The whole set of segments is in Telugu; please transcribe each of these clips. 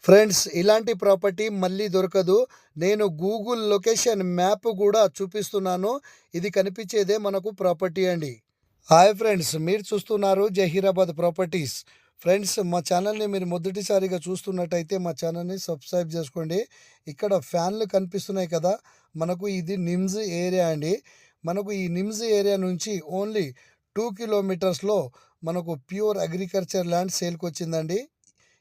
ఫ్రెండ్స్, ఇలాంటి ప్రాపర్టీ మళ్ళీ దొరకదు. నేను గూగుల్ లొకేషన్ మ్యాప్ కూడా చూపిస్తున్నాను. ఇది కనిపించేదే మనకు ప్రాపర్టీ అండి. హాయ్ ఫ్రెండ్స్, మీరు చూస్తున్నారు జహీరాబాద్ ప్రాపర్టీస్. ఫ్రెండ్స్, మా ఛానల్ని మీరు మొదటిసారిగా చూస్తున్నట్టయితే మా ఛానల్ని సబ్స్క్రైబ్ చేసుకోండి. ఇక్కడ ఫ్యాన్లు కనిపిస్తున్నాయి కదా, మనకు ఇది నిమ్స్ ఏరియా అండి. మనకు ఈ నిమ్స్ ఏరియా నుంచి ఓన్లీ 2 కిలోమీటర్స్లో మనకు ప్యూర్ అగ్రికల్చర్ ల్యాండ్ సేల్కి వచ్చిందండి.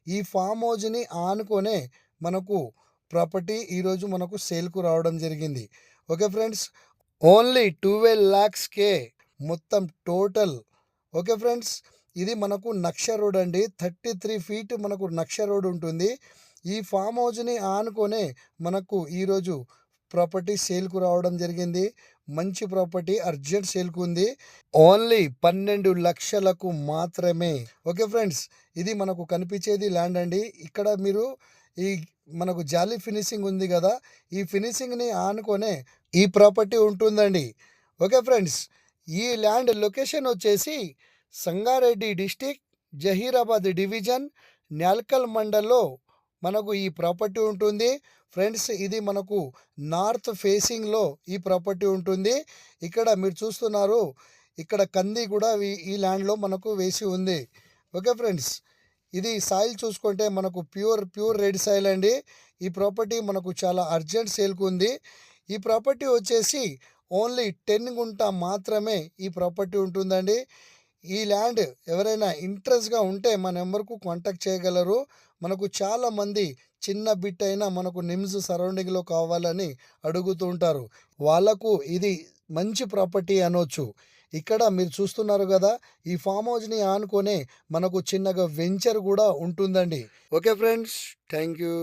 ఈ ఫామ్ హౌస్ని ఆనుకొనే మనకు ప్రాపర్టీ ఈరోజు మనకు సేల్కు రావడం జరిగింది. ఓకే ఫ్రెండ్స్, ఓన్లీ 12 lakhsకే మొత్తం టోటల్. ఓకే ఫ్రెండ్స్, ఇది మనకు నక్ష రోడ్ అండి. 33 feet మనకు నక్ష రోడ్ ఉంటుంది. ఈ ఫామ్ హౌస్ని ఆనుకొనే మనకు ఈరోజు ప్రాపర్టీ సేల్కు రావడం జరిగింది. మంచి ప్రాపర్టీ అర్జెంట్ సేల్కు ఉంది. ఓన్లీ 12 లక్షలకు మాత్రమే. ఓకే ఫ్రెండ్స్, ఇది మనకు కనిపించేది ల్యాండ్ అండి. ఇక్కడ మీరు ఈ మనకు జాలీ ఫినిషింగ్ ఉంది కదా, ఈ ఫినిషింగ్ని ఆనుకొనే ఈ ప్రాపర్టీ ఉంటుందండి. ఓకే ఫ్రెండ్స్, ఈ ల్యాండ్ లొకేషన్ వచ్చేసి సంగారెడ్డి డిస్టిక్, జహీరాబాద్ డివిజన్, న్యాల్కల్ మండల్లో మనకు ఈ ప్రాపర్టీ ఉంటుంది. ఫ్రెండ్స్, ఇది మనకు నార్త్ ఫేసింగ్లో ఈ ప్రాపర్టీ ఉంటుంది. ఇక్కడ మీరు చూస్తున్నారు, ఇక్కడ కంది కూడా ఈ ల్యాండ్లో మనకు వేసి ఉంది. ఓకే ఫ్రెండ్స్, ఇది సాయిల్ చూసుకుంటే మనకు ప్యూర్ రెడ్ సాయిల్ అండి. ఈ ప్రాపర్టీ మనకు చాలా అర్జెంట్ సేల్కు ఉంది. ఈ ప్రాపర్టీ వచ్చేసి ఓన్లీ 10 గుంట మాత్రమే ఈ ప్రాపర్టీ ఉంటుందండి. ఈ ల్యాండ్ ఎవరైనా ఇంట్రెస్ట్గా ఉంటే మా నెంబర్కు కాంటాక్ట్ చేయగలరు. మనకు చాలామంది చిన్న బిట్ అయినా మనకు నిమ్స్ సరౌండింగ్లో కావాలని అడుగుతూ ఉంటారు. వాళ్ళకు ఇది మంచి ప్రాపర్టీ అనొచ్చు. ఇక్కడ మీరు చూస్తున్నారు కదా, ఈ ఫామ్ హౌస్ని ఆనుకొనే మనకు చిన్నగా వెంచర్ కూడా ఉంటుందండి. Okay friends, thank you.